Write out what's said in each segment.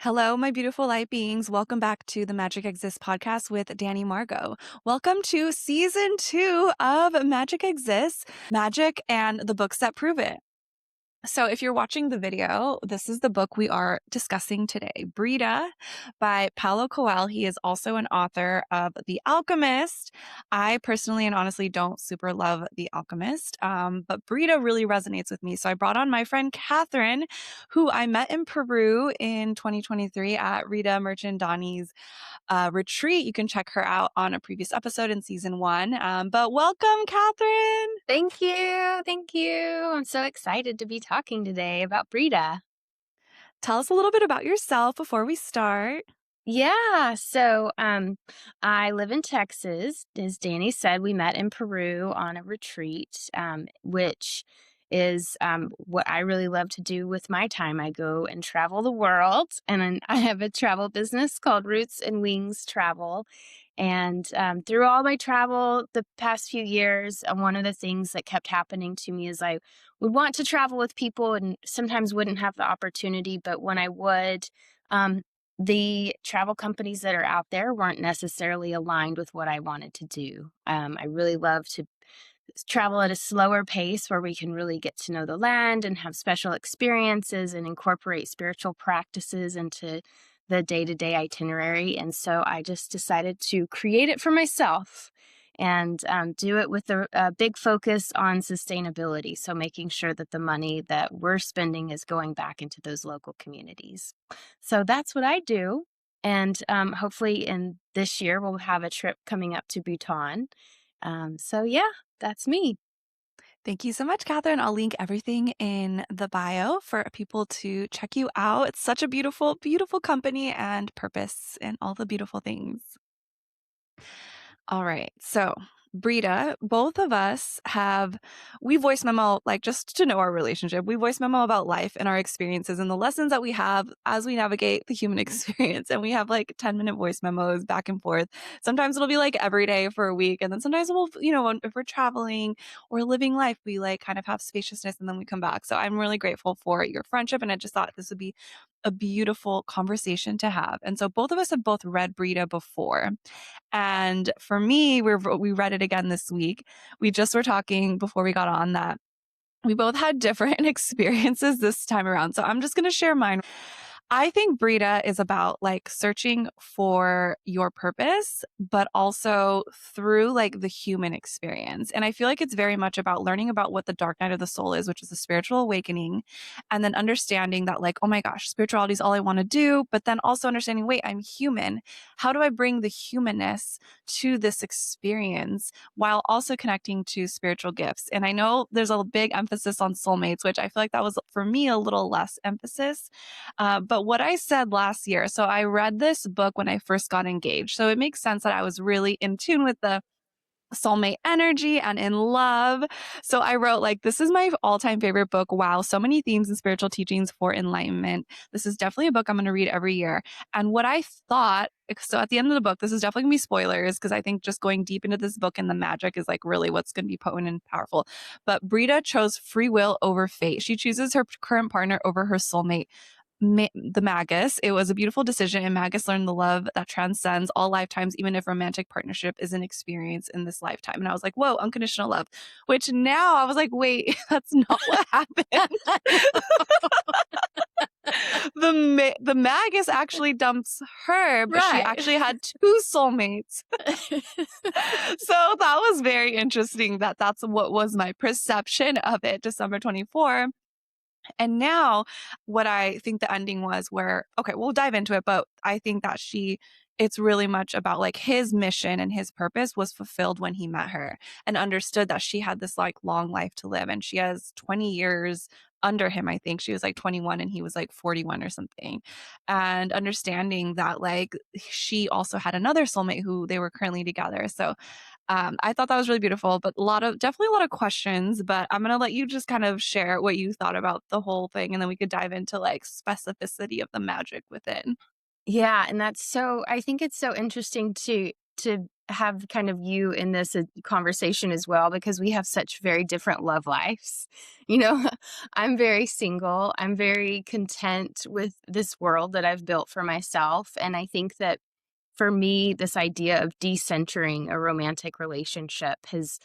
Hello, my beautiful light beings. Welcome back to the Magic Exists podcast with Danny Margot. Welcome to season 2 of Magic Exists, Magic and the Books That Prove It. So if you're watching the video, this is the book we are discussing today, Brida by Paulo Coelho. He is also an author of The Alchemist. I personally and honestly don't super love The Alchemist, but Brida really resonates with me. So I brought on my friend Catherine, who I met in Peru in 2023 at Rita Merchant Donnie's retreat. You can check her out on a previous episode in season 1. But welcome, Catherine. Thank you. Thank you. I'm so excited to be talking today about Brida. Tell us a little bit about yourself before we start. Yeah. I live in Texas. As Danny said, we met in Peru on a retreat, which is what I really love to do with my time. I go and travel the world, and then I have a travel business called Roots and Wings Travel. And through all my travel the past few years, one of the things that kept happening to me is I would want to travel with people and sometimes wouldn't have the opportunity. But when I would, um, the travel companies that are out there weren't necessarily aligned with what I wanted to do. I really love to travel at a slower pace where we can really get to know the land and have special experiences and incorporate spiritual practices into the day-to-day itinerary. And so I just decided to create it for myself and do it with a big focus on sustainability. So making sure that the money that we're spending is going back into those local communities. So that's what I do. And hopefully in this year, we'll have a trip coming up to Bhutan. Yeah, that's me. Thank you so much, Catherine. I'll link everything in the bio for people to check you out. It's such a beautiful, beautiful company and purpose and all the beautiful things. All right. So, Brita, both of us we voice memo, like just to know our relationship, we voice memo about life and our experiences and the lessons that we have as we navigate the human experience. And we have like 10-minute voice memos back and forth. Sometimes it'll be like every day for a week. And then sometimes we'll, if we're traveling or living life, we like kind of have spaciousness and then we come back. So I'm really grateful for your friendship. And I just thought this would be a beautiful conversation to have. And so both of us have both read Brita before. And for me, we read it again this week. We just were talking before we got on that we both had different experiences this time around. So I'm just going to share mine. I think Brita is about like searching for your purpose, but also through like the human experience. And I feel like it's very much about learning about what the dark night of the soul is, which is a spiritual awakening, and then understanding that like, oh my gosh, spirituality is all I want to do, but then also understanding, wait, I'm human. How do I bring the humanness to this experience while also connecting to spiritual gifts? And I know there's a big emphasis on soulmates, which I feel like that was for me a little less emphasis. But what I said last year, so I read this book when I first got engaged. So it makes sense that I was really in tune with the soulmate energy and in love. So I wrote like, this is my all-time favorite book. Wow. So many themes and spiritual teachings for enlightenment. This is definitely a book I'm going to read every year. And what I thought, so at the end of the book, this is definitely going to be spoilers because I think just going deep into this book and the magic is like really what's going to be potent and powerful. But Brita chose free will over fate. She chooses her current partner over her soulmate, the Magus. It was a beautiful decision, and Magus learned the love that transcends all lifetimes, even if romantic partnership is an experience in this lifetime. And I was like, whoa, unconditional love. Which now I was like, wait, that's not what happened. The Magus actually dumps her, but she Right. actually had two soulmates. So that was very interesting that's what was my perception of it, December 24. And now what I think the ending was where, okay, we'll dive into it, but I think that it's really much about like his mission and his purpose was fulfilled when he met her and understood that she had this like long life to live. And she has 20 years under him. I think she was like 21 and he was like 41 or something. And understanding that like she also had another soulmate who they were currently together. So I thought that was really beautiful, but definitely a lot of questions, but I'm going to let you just kind of share what you thought about the whole thing. And then we could dive into like specificity of the magic within. Yeah, and I think it's so interesting to have kind of you in this conversation as well, because we have such very different love lives. You know, I'm very single. I'm very content with this world that I've built for myself. And I think that for me, this idea of decentering a romantic relationship has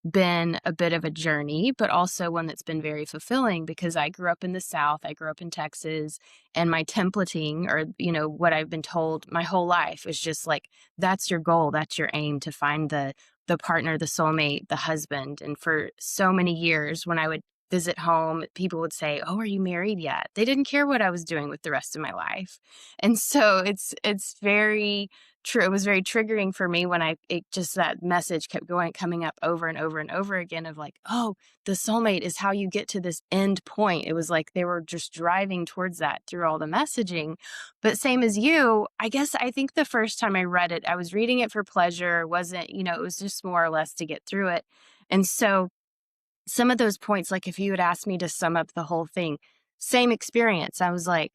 been a bit of a journey, but also one that's been very fulfilling because I grew up in the South, I grew up in Texas, and my templating, or, what I've been told my whole life is just like, that's your goal, that's your aim, to find the partner, the soulmate, the husband. And for so many years, when I would visit home, people would say, "Oh, are you married yet?" They didn't care what I was doing with the rest of my life. And so it's very true. It was very triggering for me when it just, that message kept coming up over and over and over again of like, oh, the soulmate is how you get to this end point. It was like they were just driving towards that through all the messaging. But same as you, I guess I think the first time I read it, I was reading it for pleasure. It wasn't, it was just more or less to get through it. And so some of those points, like if you had asked me to sum up the whole thing, same experience. I was like,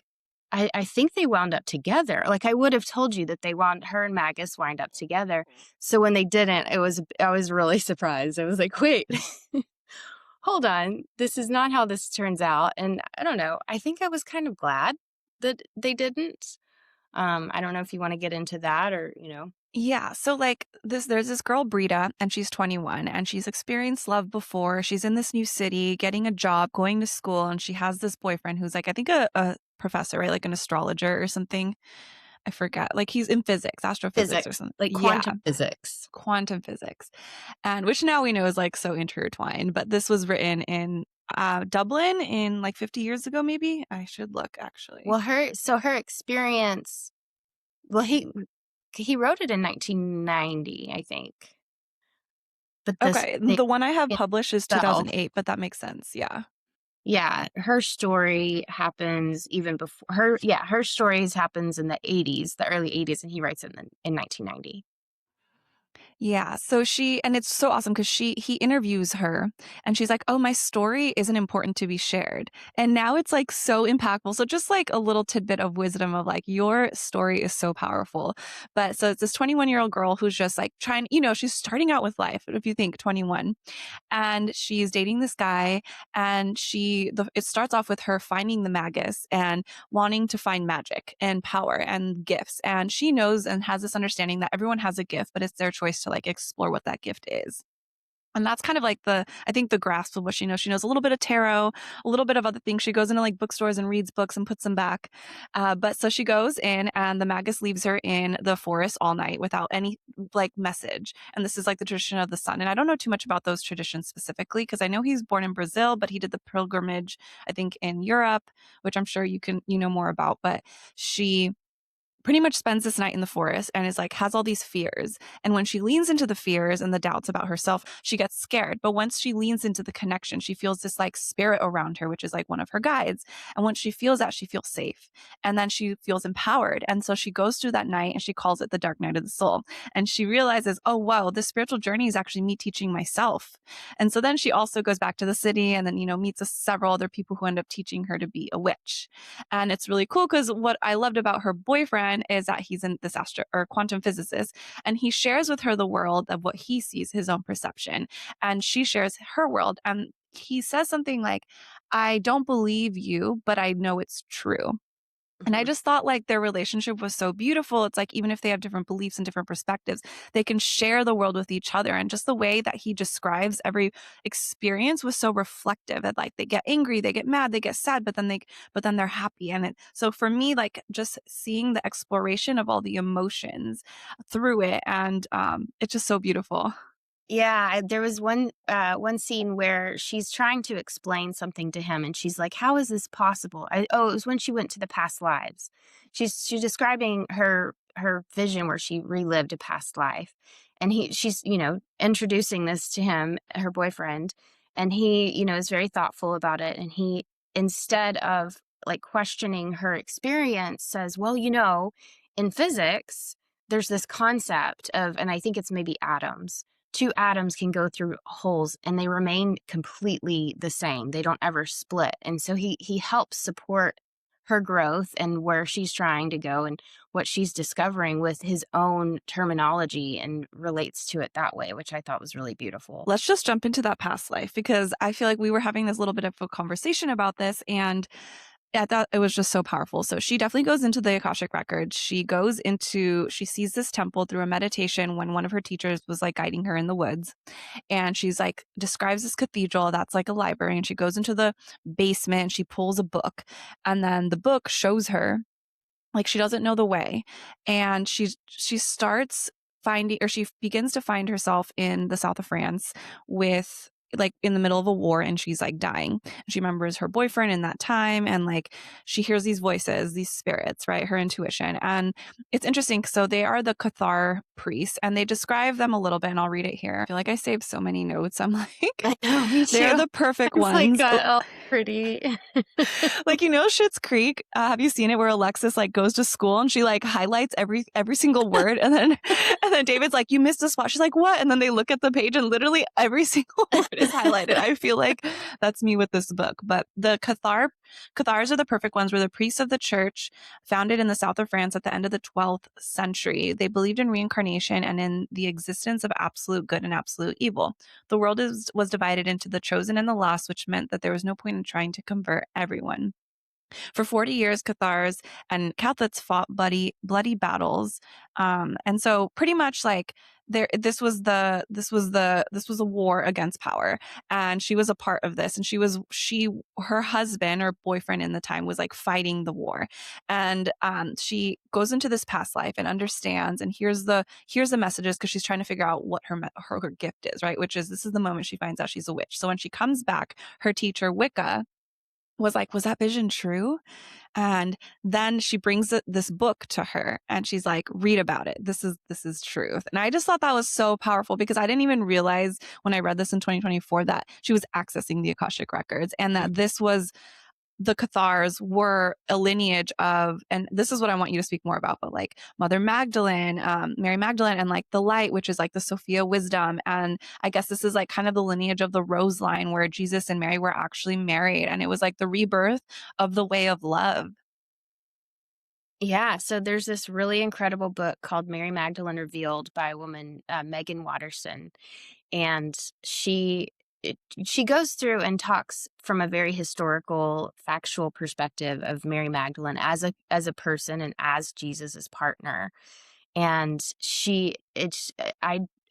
I think they wound up together. Like I would have told you that her and Magus wind up together. So when they didn't, I was really surprised. I was like, wait, hold on. This is not how this turns out. And I don't know. I think I was kind of glad that they didn't. I don't know if you want to get into that or. Yeah. So like there's this girl, Brida, and she's 21 and she's experienced love before. She's in this new city, getting a job, going to school, and she has this boyfriend who's like, I think a professor, right? Like an astrologer or something. I forget. Like he's in physics, astrophysics or Physics, something. like Yeah. quantum physics. Quantum physics. And which now we know is like so intertwined, but this was written in Dublin in like 50 years ago, maybe. I should look actually. Well, her experience, well, he wrote it in 1990, I think. But this Okay. thing The one I have published is itself, 2008, but that makes sense. Yeah. yeah, her story happens even before her. Yeah, her stories happens in the 80s, the early 80s, and he writes it in 1990. Yeah. So and it's so awesome because he interviews her and she's like, oh, my story isn't important to be shared. And now it's like so impactful. So just like a little tidbit of wisdom of like, your story is so powerful. But so it's this 21-year-old girl who's just like trying, she's starting out with life. If you think 21, and she's dating this guy, and it starts off with her finding the magus and wanting to find magic and power and gifts, and she knows and has this understanding that everyone has a gift, but it's their choice to like explore what that gift is. And that's kind of like I think the grasp of what she knows. She knows a little bit of tarot, a little bit of other things. She goes into like bookstores and reads books and puts them back. But so she goes in and the magus leaves her in the forest all night without any like message. And this is like the tradition of the sun. And I don't know too much about those traditions specifically because I know he's born in Brazil, but he did the pilgrimage, I think, in Europe, which I'm sure you know more about. But she pretty much spends this night in the forest and is like, has all these fears. And when she leans into the fears and the doubts about herself, she gets scared. But once she leans into the connection, she feels this like spirit around her, which is like one of her guides. And once she feels that, she feels safe. And then she feels empowered. And so she goes through that night and she calls it the dark night of the soul. And she realizes, oh, wow, this spiritual journey is actually me teaching myself. And so then she also goes back to the city and then, meets several other people who end up teaching her to be a witch. And it's really cool because what I loved about her boyfriend is that he's in this quantum physicist, and he shares with her the world of what he sees, his own perception, and she shares her world. And he says something like, I don't believe you, but I know it's true. And I Mhm. just thought like their relationship was so beautiful. It's like, even if they have different beliefs and different perspectives, they can share the world with each other. And just the way that he describes every experience was so reflective that like they get angry, they get mad, they get sad, but then they're happy. And so for me, like just seeing the exploration of all the emotions through it, and it's just so beautiful. Yeah, there was one scene where she's trying to explain something to him, and she's like, "How is this possible?" It was when she went to the past lives. She's describing her vision where she relived a past life, and she's introducing this to him, her boyfriend, and he is very thoughtful about it, and he, instead of like questioning her experience, says, "Well, in physics, there's this concept of, and I think it's maybe atoms." Two atoms can go through holes and they remain completely the same. They don't ever split. And so he helps support her growth and where she's trying to go and what she's discovering with his own terminology and relates to it that way, which I thought was really beautiful. Let's just jump into that past life because I feel like we were having this little bit of a conversation about this, and I thought it was just so powerful. So she definitely goes into the Akashic Records. She sees this temple through a meditation when one of her teachers was like guiding her in the woods. And she's like, describes this cathedral that's like a library. And she goes into the basement and she pulls a book. And then the book shows her like she doesn't know the way, and she starts finding, or she begins to find herself in the south of France with like in the middle of a war, and she's like dying. She remembers her boyfriend in that time, and like she hears these voices, these spirits, right? Her intuition. And it's interesting. So they are the Cathar priests, and they describe them a little bit, and I'll read it here. I feel like I saved so many notes. I'm like, I know, me they're too. the perfect It's like ones. got all pretty. Like, Schitt's Creek, have you seen it where Alexis like goes to school and she like highlights every single word, and then David's like, you missed a spot. She's like, what? And then they look at the page and literally every single word is highlighted. I feel like that's me with this book. But the Cathars are the perfect ones, were the priests of the church founded in the south of France at the end of the 12th century. They believed in reincarnation and in the existence of absolute good and absolute evil. The world was divided into the chosen and the lost, which meant that there was no point in trying to convert everyone. For 40 years, Cathars and Catholics fought bloody battles. And so pretty much like this was a war against power. And she was a part of this. And her husband or boyfriend in the time was like fighting the war. And she goes into this past life and understands and hears the messages, because she's trying to figure out what her gift is, right? Which is, this is the moment she finds out she's a witch. So when she comes back, her teacher, Wicca, was like, was that vision true? And then she brings this book to her and she's like, read about it. This is truth. And I just thought that was so powerful, because I didn't even realize when I read this in 2024 that she was accessing the Akashic Records, and that this was, the Cathars were a lineage of, and this is what I want you to speak more about, but like Mother Magdalene, Mary Magdalene, and like the light, which is like the Sophia wisdom. And I guess this is like kind of the lineage of the Rose line, where Jesus and Mary were actually married. And it was like the rebirth of the way of love. Yeah, so there's this really incredible book called Mary Magdalene Revealed by a woman, Megan Watterson, and she goes through and talks from a very historical, factual perspective of Mary Magdalene as a person and as Jesus's partner. And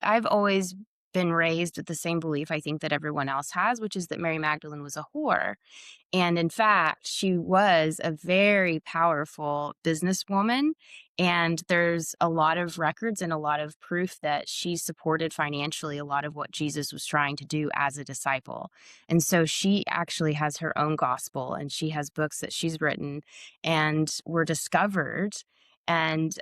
I've always been raised with the same belief I think that everyone else has, which is that Mary Magdalene was a whore. And in fact, she was a very powerful businesswoman. And there's a lot of records and a lot of proof that she supported financially a lot of what Jesus was trying to do as a disciple. And so she actually has her own gospel, and she has books that she's written and were discovered. And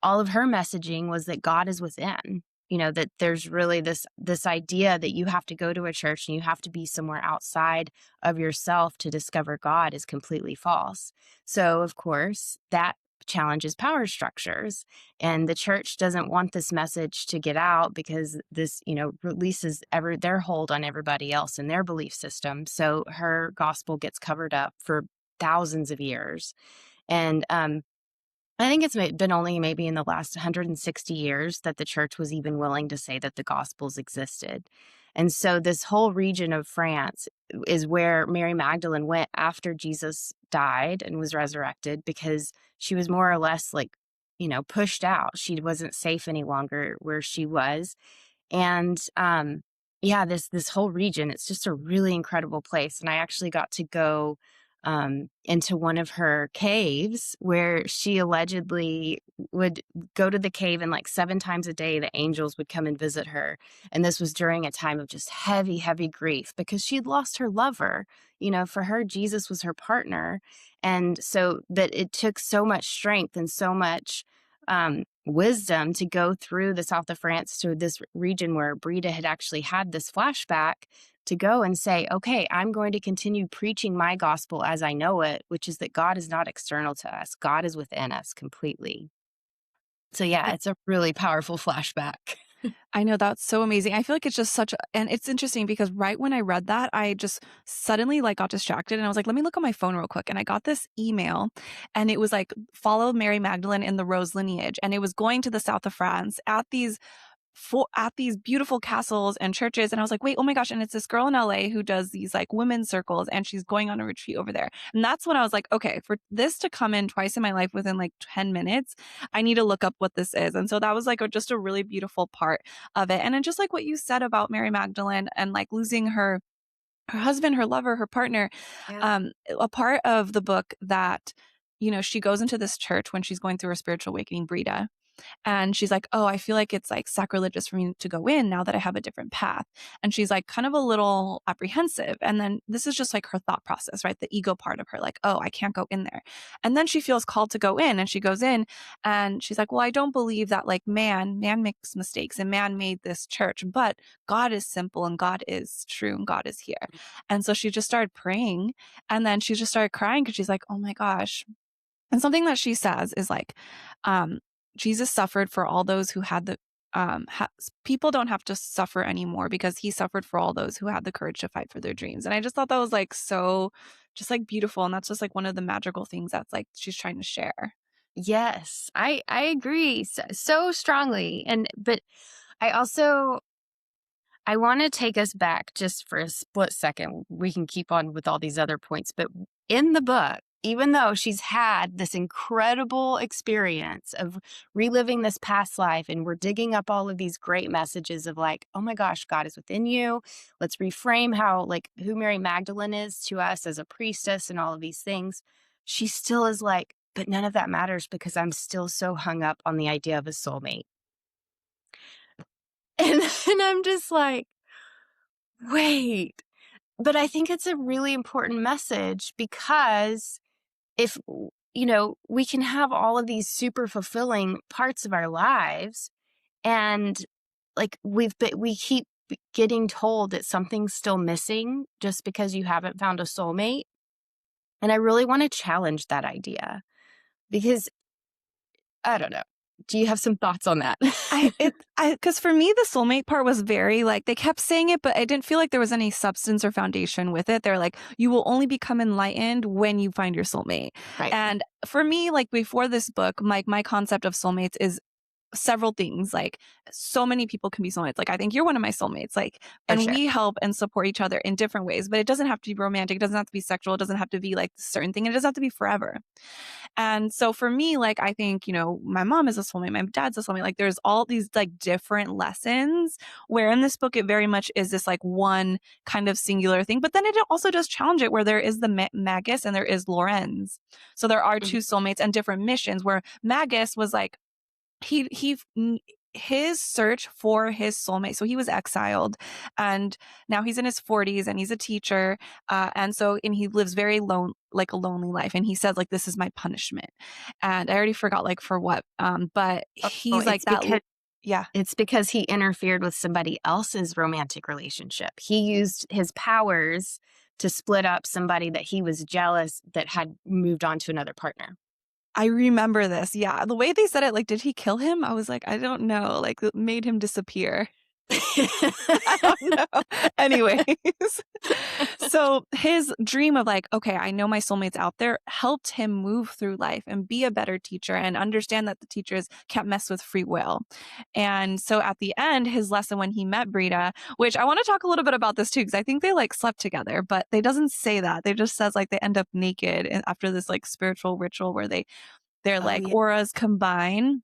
all of her messaging was that God is within. That there's really this idea that you have to go to a church and you have to be somewhere outside of yourself to discover God is completely false. So, of course, that challenges power structures. And the church doesn't want this message to get out, because this, releases their hold on everybody else in their belief system. So her gospel gets covered up for thousands of years. And I think it's been only maybe in the last 160 years that the church was even willing to say that the Gospels existed. And so this whole region of France is where Mary Magdalene went after Jesus died and was resurrected, because she was more or less like, pushed out. She wasn't safe any longer where she was. And yeah, this whole region, it's just a really incredible place. And I actually got to go into one of her caves, where she allegedly would go to the cave, and like 7 times a day the angels would come and visit her. And this was during a time of just heavy, heavy grief, because she'd lost her lover. For her, Jesus was her partner. And so that it took so much strength and so much wisdom to go through the south of France to this region where Brida had actually had this flashback, to go and say, okay, I'm going to continue preaching my gospel as I know it, which is that God is not external to us. God is within us completely. So yeah, it's a really powerful flashback. I know, that's so amazing. I feel like it's just and it's interesting because right when I read that, I just suddenly like got distracted and I was like, let me look on my phone real quick. And I got this email and it was like, follow Mary Magdalene in the Rose lineage. And it was going to the south of France at these beautiful castles and churches. And I was like, wait, oh my gosh. And it's this girl in LA who does these like women's circles and she's going on a retreat over there. And that's when I was like, okay, for this to come in twice in my life within like 10 minutes, I need to look up what this is. And so that was like just a really beautiful part of it. And then just like what you said about Mary Magdalene and like losing her husband, her lover, her partner, Yeah. a part of the book that, she goes into this church when she's going through her spiritual awakening, Brida. And she's like, oh, I feel like it's like sacrilegious for me to go in now that I have a different path. And she's like kind of a little apprehensive. And then this is just like her thought process, right? The ego part of her, like, oh, I can't go in there. And then she feels called to go in and she goes in and she's like, well, I don't believe that like man makes mistakes and man made this church, but God is simple and God is true and God is here. And so she just started praying and then she just started crying because she's like, oh my gosh, and something that she says is like, um, Jesus suffered for all those who had people don't have to suffer anymore because he suffered for all those who had the courage to fight for their dreams. And I just thought that was like so just like beautiful. And that's just like one of the magical things that's like she's trying to share. Yes, I agree so strongly. But I also I want to take us back just for a split second. We can keep on with all these other points, but in the book, even though she's had this incredible experience of reliving this past life, and we're digging up all of these great messages of like, oh my gosh, God is within you. Let's reframe how, like, who Mary Magdalene is to us as a priestess and all of these things. She still is like, but none of that matters because I'm still so hung up on the idea of a soulmate. And I'm just like, wait. But I think it's a really important message because if, we can have all of these super fulfilling parts of our lives and like we keep getting told that something's still missing just because you haven't found a soulmate. And I really want to challenge that idea because I don't know. Do you have some thoughts on that? Because for me, the soulmate part was very like, they kept saying it, but I didn't feel like there was any substance or foundation with it. They're like, you will only become enlightened when you find your soulmate. Right. And for me, like before this book, my concept of soulmates is several things. Like so many people can be soulmates. Like I think you're one of my soulmates. Like, For and sure. we help and support each other in different ways, but it doesn't have to be romantic. It doesn't have to be sexual. It doesn't have to be like a certain thing. It doesn't have to be forever. And so for me, like, I think, my mom is a soulmate, my dad's a soulmate. Like, there's all these like different lessons where in this book, it very much is this like one kind of singular thing. But then it also does challenge it where there is the Magus and there is Lorenz. So there are two Mhm. soulmates and different missions where Magus was like, he his search for his soulmate. So he was exiled and now he's in his 40s and he's a teacher. And he lives very like a lonely life. And he says like, this is my punishment. And I already forgot like for what. But Oh, he's like that. Yeah. it's because he interfered with somebody else's romantic relationship. He used his powers to split up somebody that he was jealous that had moved on to another partner. I remember this. Yeah. The way they said it, like, did he kill him? I was like, I don't know. Like, it made him disappear. I don't know. Anyways, so his dream of like, okay, I know my soulmate's out there helped him move through life and be a better teacher and understand that the teachers can't mess with free will. And so at the end, his lesson when he met Brida, which I want to talk a little bit about this too, because I think they like slept together, but they doesn't say that. They just says like they end up naked after this like spiritual ritual where their Oh, like yeah. auras combine.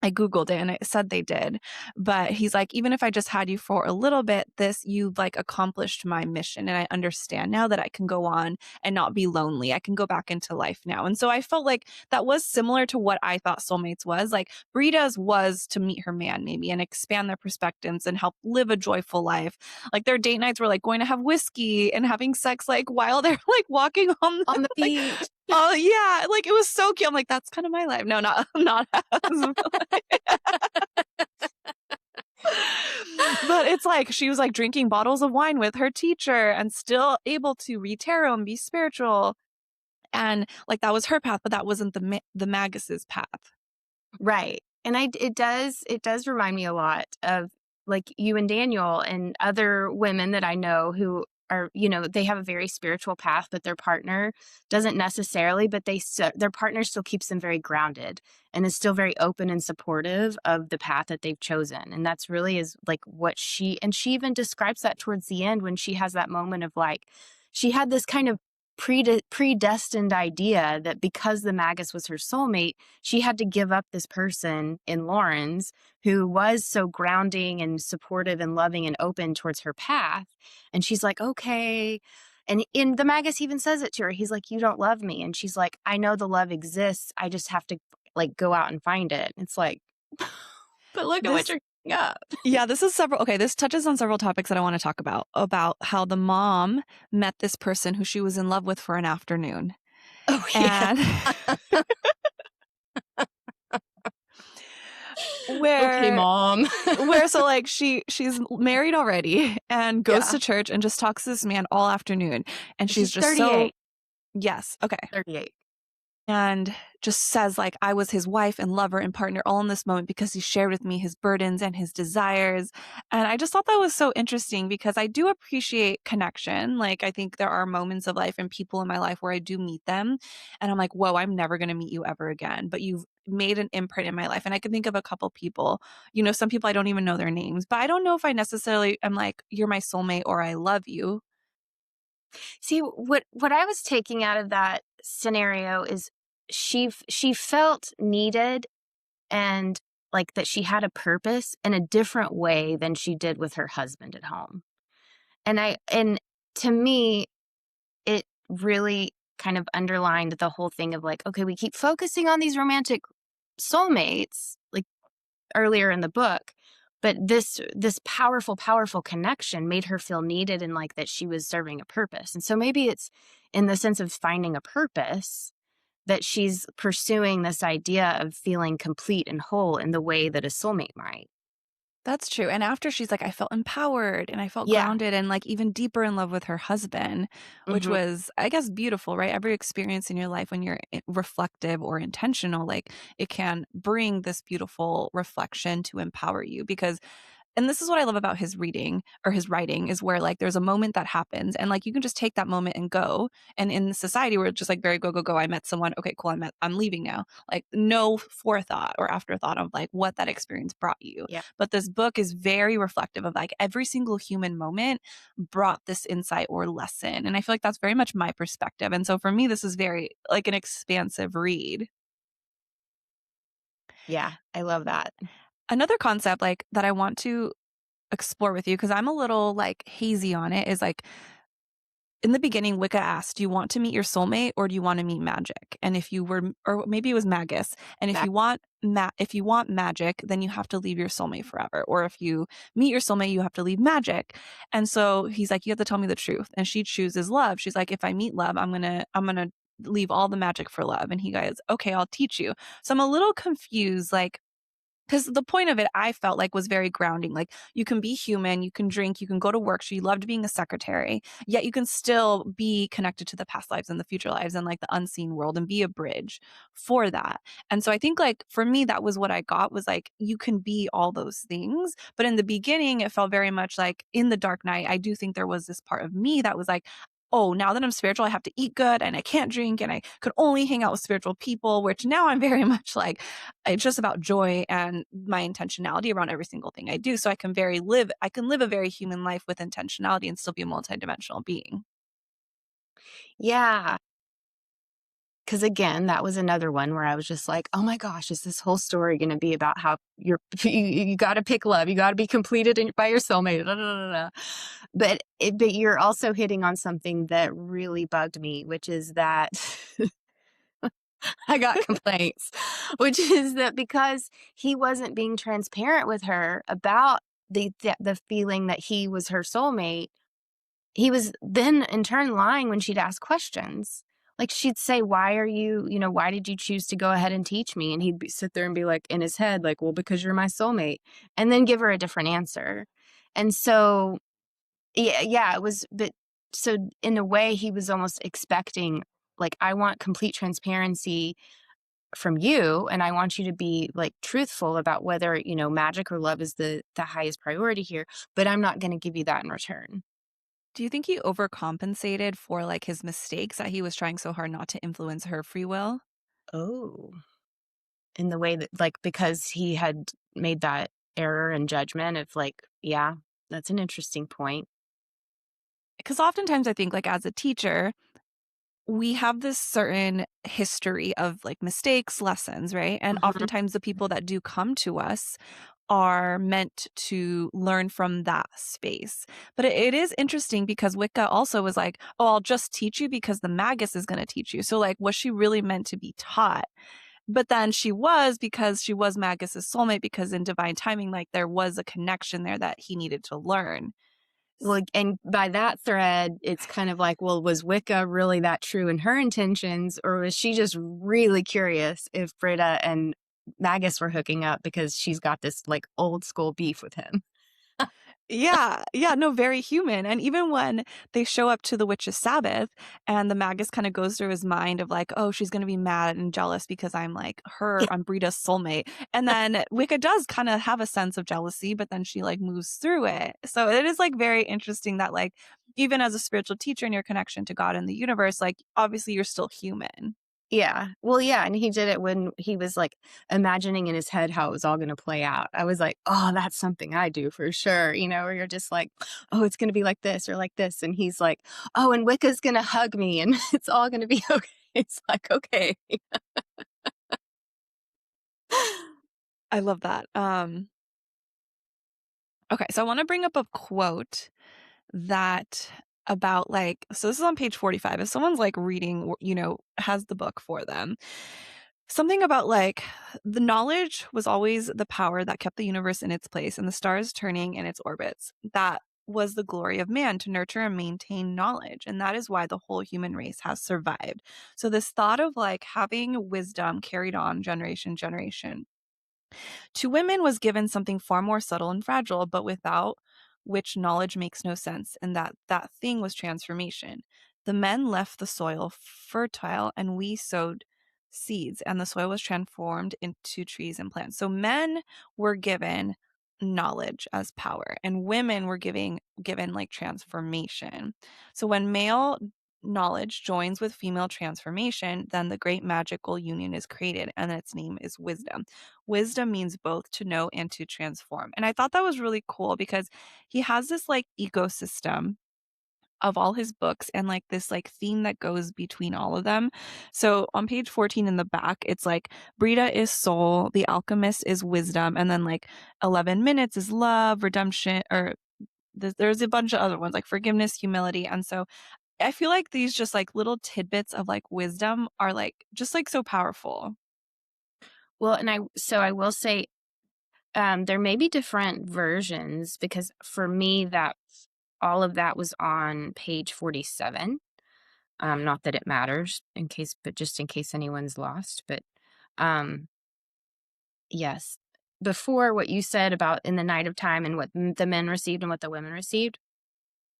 I Googled it and it said they did. But he's like, even if I just had you for a little bit, you've like accomplished my mission. And I understand now that I can go on and not be lonely. I can go back into life now. And so I felt like that was similar to what I thought soulmates was. Like Brida's was to meet her man maybe and expand their perspectives and help live a joyful life. Like their date nights were like going to have whiskey and having sex like while they're like walking on On the like, beach. oh yeah, like it was so cute. I'm like, that's kind of my life. No, not not as but it's like she was like drinking bottles of wine with her teacher and still able to read tarot and be spiritual. And like that was her path, but that wasn't the Magus's path. Right. And it does remind me a lot of like you and Daniel and other women that I know who are, they have a very spiritual path, but their partner doesn't necessarily, but their partner still keeps them very grounded and is still very open and supportive of the path that they've chosen. And that's really is like what she even describes that towards the end when she has that moment of like, she had this kind of predestined idea that because the Magus was her soulmate, she had to give up this person in Lawrence who was so grounding and supportive and loving and open towards her path. And she's like, okay. And in the Magus even says it to her. He's like, you don't love me. And she's like, I know the love exists. I just have to like go out and find it. It's like, but look at what This you're giving up. Yeah, this is several okay, this touches on several topics that I wanna talk about how the mom met this person who she was in love with for an afternoon. Oh, yeah. And Okay, where mom. so, like, she's married already and goes Yeah. to church and just talks to this man all afternoon, and she's She's just so 38. Yes, okay. 38. And just says like I was his wife and lover and partner all in this moment because he shared with me his burdens and his desires. And I just thought that was so interesting because I do appreciate connection. Like I think there are moments of life and people in my life where I do meet them and I'm like, whoa, I'm never going to meet you ever again, but you've made an imprint in my life. And I can think of a couple people, some people I don't even know their names, but I don't know if I necessarily am like, you're my soulmate or I love you. See, what I was taking out of that scenario is she felt needed and like that she had a purpose in a different way than she did with her husband at home. And to me, it really kind of underlined the whole thing of like, okay, we keep focusing on these romantic soulmates, like earlier in the book, but this powerful connection made her feel needed and like that she was serving a purpose. And so maybe it's in the sense of finding a purpose that she's pursuing this idea of feeling complete and whole in the way that a soulmate might. That's true, and after she's like, "I felt empowered and I felt Yeah. grounded and, like, even deeper in love with her husband," which Hmm. was, I guess, beautiful, right? Every experience in your life when you're reflective or intentional, like, it can bring this beautiful reflection to empower you because and this is what I love about his reading or his writing is where like there's a moment that happens and like you can just take that moment and go. And in society where it's just like very go, go, go. I met someone. Okay, cool. I'm leaving now. Like no forethought or afterthought of like what that experience brought you. Yeah. But this book is very reflective of like every single human moment brought this insight or lesson. And I feel like that's very much my perspective. And so for me, this is very like an expansive read. Yeah. I love that. Another concept like that I want to explore with you because I'm a little like hazy on it is like in the beginning, Wicca asked, "Do you want to meet your soulmate or do you want to meet magic?" And if you were, or maybe it was Magus, and if Mag- you want magic, then you have to leave your soulmate forever. Or if you meet your soulmate, you have to leave magic. And so he's like, "You have to tell me the truth." And she chooses love. She's like, "If I meet love, I'm gonna leave all the magic for love." And he goes, "Okay, I'll teach you." So I'm a little confused, like because the point of it, I felt like was very grounding. Like you can be human, you can drink, you can go to work. She loved being a secretary, yet you can still be connected to the past lives and the future lives and like the unseen world and be a bridge for that. And so I think like for me, that was what I got was like you can be all those things. But in the beginning, it felt very much like in the dark night, I do think there was this part of me that was like, oh, now that I'm spiritual, I have to eat good and I can't drink and I could only hang out with spiritual people, which now I'm very much like, it's just about joy and my intentionality around every single thing I do. So I can live a very human life with intentionality and still be a multidimensional being. yeah. Because again, that was another one where I was just like, oh my gosh, is this whole story going to be about how you got to pick love, you got to be completed by your soulmate, da, da, da, da. But you're also hitting on something that really bugged me, which is that I got complaints, which is that because he wasn't being transparent with her about the feeling that he was her soulmate, he was then in turn lying when she'd ask questions. Like she'd say, why did you choose to go ahead and teach me? And sit there and be like in his head, like, well, because you're my soulmate, and then give her a different answer. And so, yeah, it was, but so in a way, he was almost expecting, like, I want complete transparency from you, and I want you to be like truthful about whether, magic or love is the highest priority here, but I'm not going to give you that in return. Do you think he overcompensated for, like, his mistakes that he was trying so hard not to influence her free will? Oh, in the way that, like, because he had made that error in judgment of like, yeah, that's an interesting point. Because oftentimes I think, like, as a teacher, we have this certain history of, like, mistakes, lessons, right? And Mhm. oftentimes the people that do come to us are meant to learn from that space. But it is interesting because Wicca also was like, "Oh, I'll just teach you because the magus is gonna teach you." So, like, was she really meant to be taught? But then she was because she was Magus's soulmate because in divine timing, like, there was a connection there that he needed to learn. Well, and by that thread, it's kind of like, well, was Wicca really that true in her intentions, or was she just really curious if Britta and Magus were hooking up because she's got this like old school beef with him? Yeah, yeah, no, very human, and even when they show up to the witch's sabbath and the magus kinda goes through his mind of like, "Oh, she's gonna be mad and jealous because I'm, like, I'm Brida's soulmate," and then Wicca does kinda have a sense of jealousy, but then she, like, moves through it. So it is, like, very interesting that, like, even as a spiritual teacher in your connection to God and the universe, like, obviously you're still human. Yeah. Well, yeah, and he did it when he was, like, imagining in his head how it was all gonna play out. I was like, "Oh, that's something I do for sure," where you're just like, "Oh, it's gonna be like this or like this," and he's like, "Oh, and Wicca's gonna hug me, and it's all gonna be okay." It's like, "Okay." I love that. Okay, so I wanna bring up a quote that about, like, so this is on page 45. If someone's, like, reading or, has the book for them, something about, like, the knowledge was always the power that kept the universe in its place and the stars turning in its orbits. That was the glory of man, to nurture and maintain knowledge, and that is why the whole human race has survived. So this thought of, like, having wisdom carried on generation. To women was given something far more subtle and fragile, but without which knowledge makes no sense, and that thing was transformation. The men left the soil fertile, and we sowed seeds, and the soil was transformed into trees and plants. So men were given knowledge as power, and women were given like transformation. So when male knowledge joins with female transformation, then the great magical union is created, and its name is wisdom. Wisdom means both to know and to transform. And I thought that was really cool because he has this like ecosystem of all his books and like this like theme that goes between all of them. So on page 14 in the back, it's like Brida is soul, the alchemist is wisdom, and then like 11 minutes is love, redemption, or there's a bunch of other ones like forgiveness, humility. And so I feel like these just like little tidbits of like wisdom are like just like so powerful. Well, and I will say, there may be different versions because for me, that all of that was on page 47. Not that it matters but just in case anyone's lost. But um, yes, before what you said about in the night of time and what the men received and what the women received,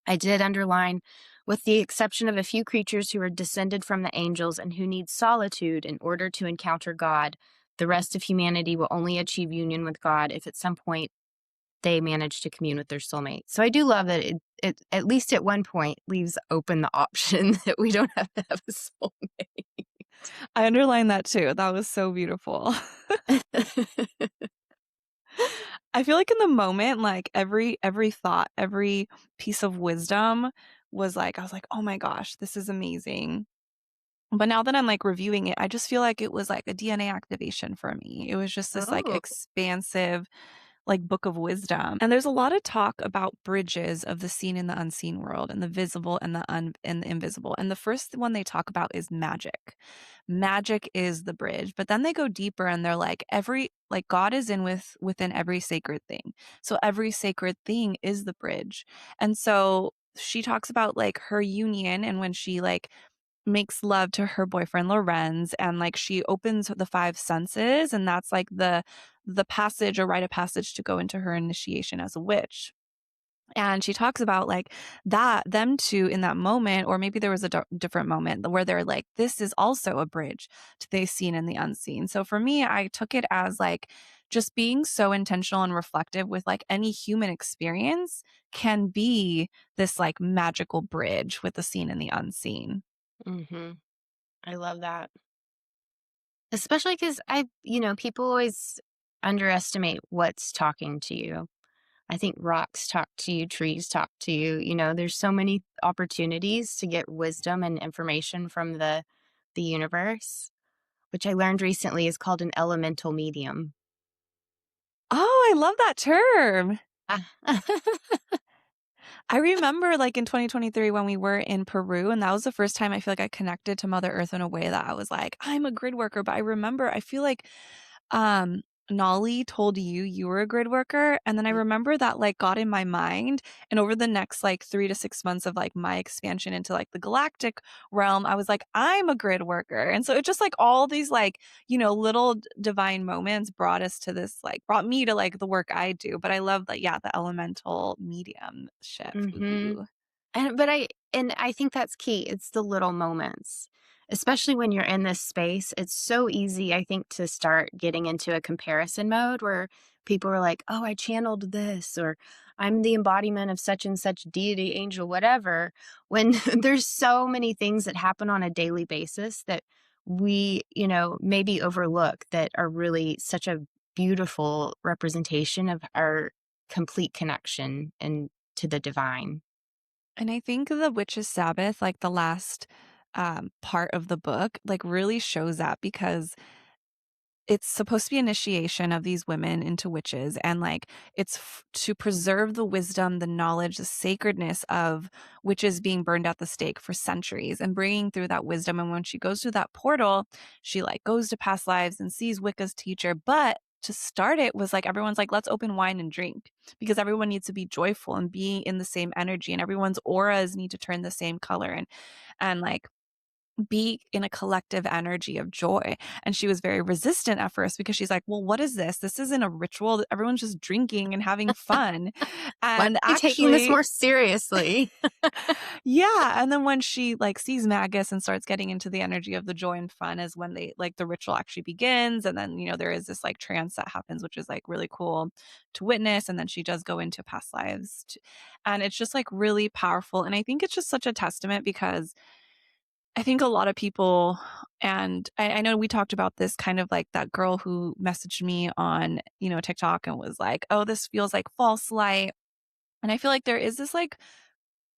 I did underline, with the exception of a few creatures who are descended from the angels and who need solitude in order to encounter God, the rest of humanity will only achieve union with God if at some point they manage to commune with their soulmate. So I do love that it at least at one point leaves open the option that we don't have to have a soulmate. I underlined that too. That was so beautiful. I feel like in the moment, like every thought, every piece of wisdom was like, I was like, "Oh my gosh, this is amazing." But now that I'm like reviewing it, I just feel like it was like a DNA activation for me. It was just this like Oh. expansive like book of wisdom. And there's a lot of talk about bridges of the seen and the unseen world and the visible and and the invisible. And the first one they talk about is magic. Magic is the bridge, but then they go deeper and they're like every like God is within every sacred thing. So every sacred thing is the bridge. And so she talks about like her union and when she like makes love to her boyfriend Lorenz and like she opens the five senses and that's like the passage or rite of passage to go into her initiation as a witch. And she talks about like that, them two in that moment, or maybe there was a different moment where they're like, this is also a bridge to the seen and the unseen. So for me, I took it as like just being so intentional and reflective with like any human experience can be this like magical bridge with the seen and the unseen. Mhm. I love that. Especially because people always underestimate what's talking to you. I think rocks talk to you, trees talk to you. There's so many opportunities to get wisdom and information from the universe, which I learned recently is called an elemental medium. Oh, I love that term. Ah. I remember like in 2023 when we were in Peru, and that was the first time I feel like I connected to Mother Earth in a way that I was like, I'm a grid worker. But I remember, I feel like um Nolly told you you were a grid worker. And then I remember that like got in my mind. And over the next like 3 to 6 months of like my expansion into like the galactic realm, I was like, I'm a grid worker. And so it just like all these like, little divine moments brought us to this, like brought me to like the work I do. But I love that, yeah, the elemental mediumship. Mhm. Ooh. And I think that's key. It's the little moments. Especially when you're in this space, it's so easy, I think, to start getting into a comparison mode where people are like, "Oh, I channeled this," or "I'm the embodiment of such and such deity, angel, whatever." When there's so many things that happen on a daily basis that we, maybe overlook that are really such a beautiful representation of our complete connection and to the divine. And I think the Witch's Sabbath, like the last part of the book, like really shows that because it's supposed to be initiation of these women into witches, and like it's to preserve the wisdom, the knowledge, the sacredness of witches being burned at the stake for centuries and bringing through that wisdom. And when she goes through that portal, she like goes to past lives and sees Wicca's teacher. But to start it was like everyone's like, let's open wine and drink because everyone needs to be joyful and be in the same energy, and everyone's auras need to turn the same color, and like be in a collective energy of joy. And she was very resistant at first because she's like, well, what is this? This isn't a ritual. Everyone's just drinking and having fun. Why are And you taking this actually, more seriously? yeah. And then when she like sees Magus and starts getting into the energy of the joy and fun is when they like the ritual actually begins. And then, there is this like trance that happens, which is like really cool to witness. And then she does go into past lives. And it's just like really powerful. And I think it's just such a testament because I think a lot of people, and I know we talked about this kind of like that girl who messaged me on, TikTok and was like, oh, this feels like false light. And I feel like there is this like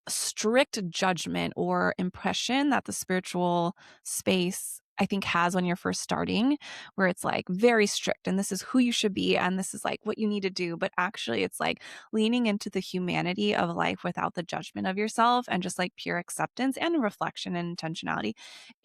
strict judgment or impression that the spiritual space I think has when you're first starting, where it's like very strict and this is who you should be and this is like what you need to do. But actually, it's like leaning into the humanity of life without the judgment of yourself and just like pure acceptance and reflection and intentionality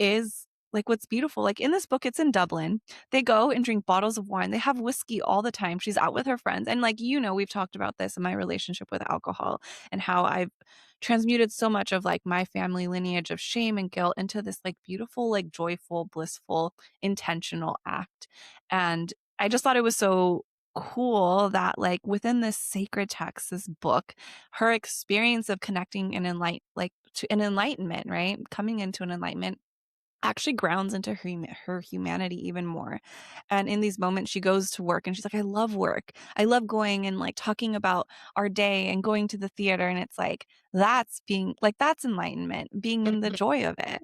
is like what's beautiful. Like in this book, it's in Dublin. They go and drink bottles of wine. They have whiskey all the time. She's out with her friends. And like, we've talked about this in my relationship with alcohol and how I've transmuted so much of like my family lineage of shame and guilt into this like beautiful, like joyful, blissful, intentional act. And I just thought it was so cool that like within this sacred text, this book, her experience of connecting and like to an enlightenment, right? Coming into an enlightenment actually grounds into her humanity even more. And in these moments, she goes to work and she's like, I love work. I love going and like talking about our day and going to the theater. And it's like, that's enlightenment, being in the Mhm. joy of it.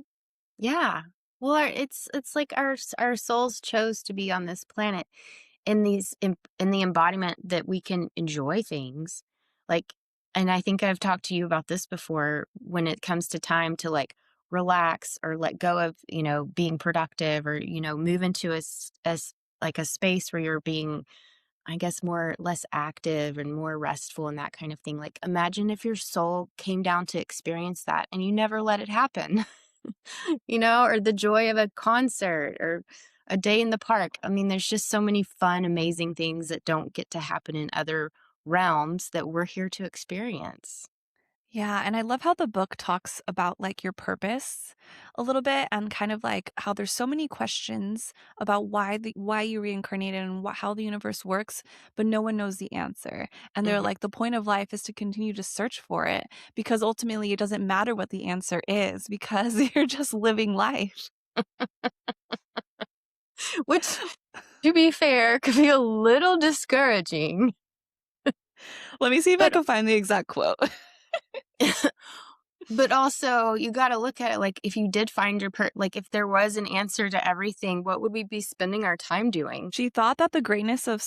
Yeah. Well, it's like our souls chose to be on this planet in the embodiment that we can enjoy things. Like, and I think I've talked to you about this before when it comes to time to like relax or let go of, being productive or, move into like a space where you're being, I guess, more less active and more restful and that kind of thing. Like, imagine if your soul came down to experience that and you never let it happen, or the joy of a concert or a day in the park. I mean, there's just so many fun, amazing things that don't get to happen in other realms that we're here to experience. Yeah, and I love how the book talks about, like, your purpose a little bit and kind of, like, how there's so many questions about why you reincarnated and how the universe works, but no one knows the answer. And they're Mhm. like, the point of life is to continue to search for it because ultimately it doesn't matter what the answer is because you're just living life. Which, to be fair, could be a little discouraging, Let me see if I but can find the exact quote. but also you gotta look at it like, if you did find like, if there was an answer to everything, what would we be spending our time doing? She thought that the greatness of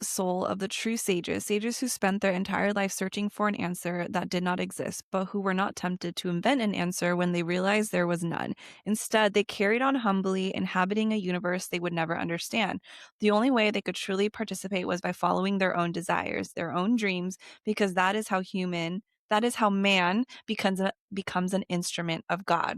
soul of the true sages, sages who spent their entire life searching for an answer that did not exist, but who were not tempted to invent an answer when they realized there was none. Instead, they carried on humbly, inhabiting a universe they would never understand. The only way they could truly participate was by following their own desires, their own dreams, because that is how man becomes an instrument of God.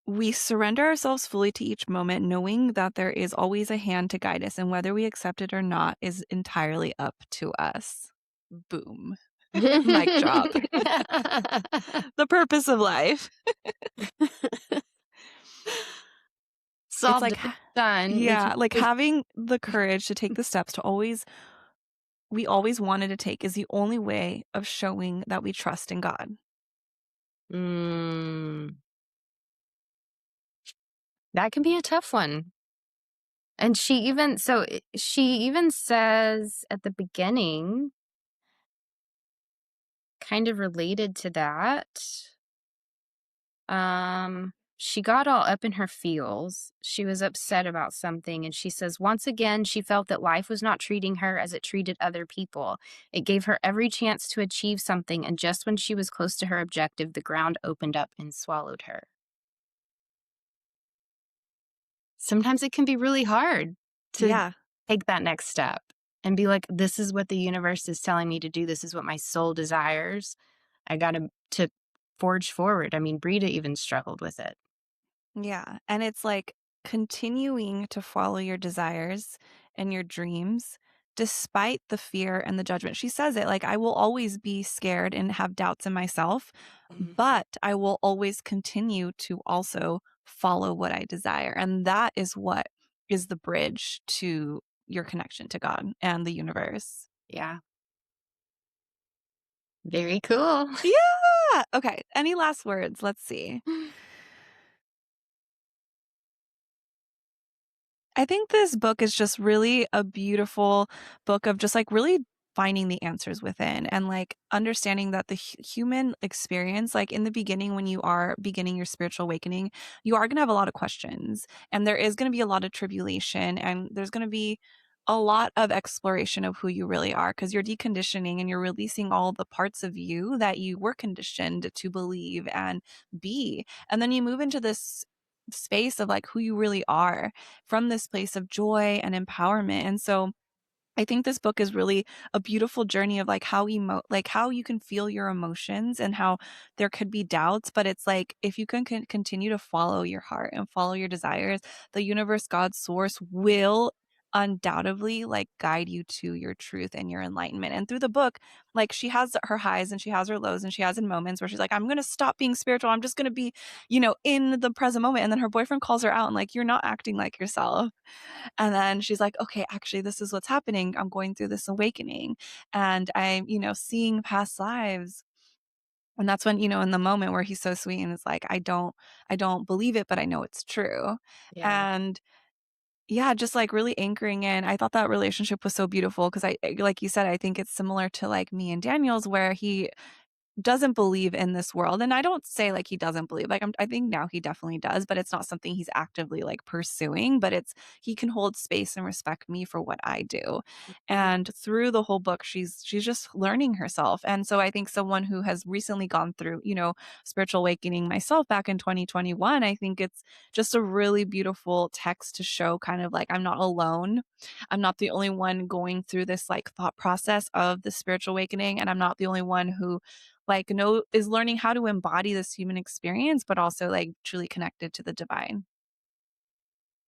We surrender ourselves fully to each moment, knowing that there is always a hand to guide us, and whether we accept it or not is entirely up to us. Boom. Mic drop. The purpose of life. It's Solved like it, done. yeah, like having the courage to take the steps to always we always wanted to take is the only way of showing that we trust in God. Mm, that can be a tough one. And she even says at the beginning, kind of related to that, she got all up in her feels. She was upset about something, and she says, once again, she felt that life was not treating her as it treated other people. It gave her every chance to achieve something, and just when she was close to her objective, the ground opened up and swallowed her. Sometimes it can be really hard to Yeah. take that next step and be like, this is what the universe is telling me to do. This is what my soul desires. I got to forge forward. I mean, Brida even struggled with it. Yeah, and it's like continuing to follow your desires and your dreams despite the fear and the judgment. She says it like, I will always be scared and have doubts in myself, Mhm. but I will always continue to also follow what I desire. And that is what is the bridge to your connection to God and the universe. Yeah. Very cool. Yeah. Okay. Any last words? Let's see. I think this book is just really a beautiful book of just like really finding the answers within and like understanding that the human experience, like in the beginning, when you are beginning your spiritual awakening, you are going to have a lot of questions and there is going to be a lot of tribulation and there's going to be a lot of exploration of who you really are because you're deconditioning and you're releasing all the parts of you that you were conditioned to believe and be. And then you move into this space of like who you really are from this place of joy and empowerment. And so I think this book is really a beautiful journey of like like how you can feel your emotions and how there could be doubts, but it's like if you can continue to follow your heart and follow your desires, the universe, God's source will undoubtedly like guide you to your truth and your enlightenment. And through the book, like she has her highs and she has her lows and she has in moments where she's like, I'm going to stop being spiritual. I'm just going to be, in the present moment. And then her boyfriend calls her out and like, you're not acting like yourself. And then she's like, okay, actually, this is what's happening. I'm going through this awakening and I'm, seeing past lives. And that's when, in the moment where he's so sweet and it's like, I don't believe it, but I know it's true. Yeah. And yeah, just like really anchoring in. I thought that relationship was so beautiful because like you said, I think it's similar to like me and Daniel's where he doesn't believe in this world. And I don't say like he doesn't believe. Like I think now he definitely does, but it's not something he's actively like pursuing, but it's he can hold space and respect me for what I do. Mhm. And through the whole book she's just learning herself. And so I think someone who has recently gone through, spiritual awakening myself back in 2021, I think it's just a really beautiful text to show kind of like I'm not alone. I'm not the only one going through this like thought process of the spiritual awakening and I'm not the only one who like is learning how to embody this human experience, but also like truly connected to the divine.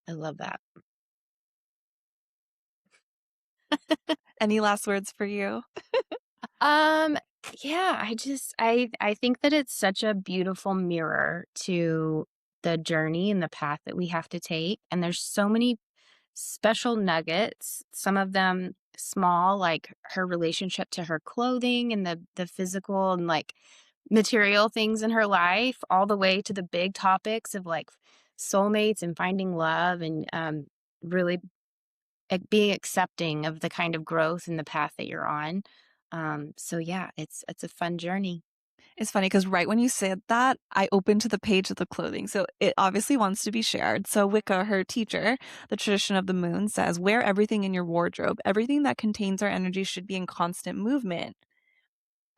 I love that. Any last words for you? Yeah, I think that it's such a beautiful mirror to the journey and the path that we have to take, and there's so many special nuggets, some of them small, like her relationship to her clothing and the physical and, like, material things in her life, all the way to the big topics of, like, soulmates and finding love and, really, being accepting of the kind of growth and the path that you're on. So yeah, it's a fun journey. It's funny because right when you said that, I opened to the page of the clothing. So it obviously wants to be shared. So Wicca, her teacher, the tradition of the moon, says, wear everything in your wardrobe. Everything that contains our energy should be in constant movement.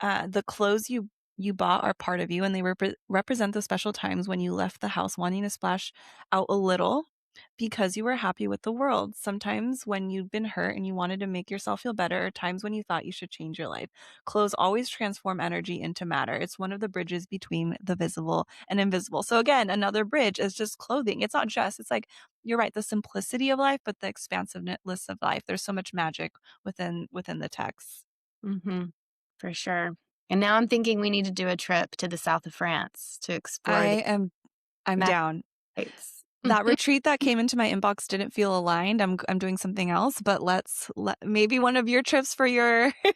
The clothes you bought are part of you, and they represent the special times when you left the house wanting to splash out a little because you were happy with the world. Sometimes when you've been hurt and you wanted to make yourself feel better, or times when you thought you should change your life. Clothes always transform energy into matter. It's one of the bridges between the visible and invisible. So again, another bridge is just clothing. It's not just, it's like, you're right, the simplicity of life, but the expansiveness of life. There's so much magic within the text. Mhm. For sure. And now I'm thinking we need to do a trip to the south of France to explore the I am I'm Mad down. Lights. That retreat that came into my inbox didn't feel aligned. I'm doing something else, but maybe one of your trips Yes,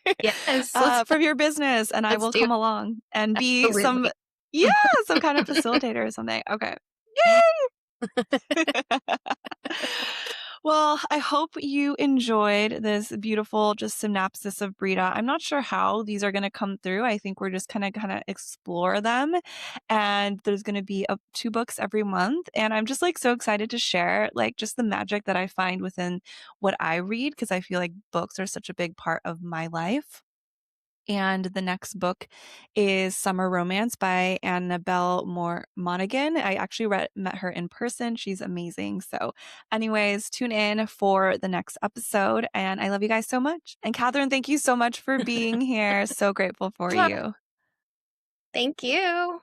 let's for your business, and I let's will do it. come along and be some, Absolutely. yeah, some kind of facilitator or something. Okay. Yeah. Well, I hope you enjoyed this beautiful just synopsis of Brita. I'm not sure how these are going to come through. I think we're just kind of explore them, and there's going to be 2 books every month, and I'm just like so excited to share like just the magic that I find within what I read because I feel like books are such a big part of my life. And the next book is Summer Romance by Annabelle Moore Monaghan. I actually met her in person. She's amazing. So, anyways, tune in for the next episode. And I love you guys so much. And Catherine, thank you so much for being here. So grateful for Well, you. thank you.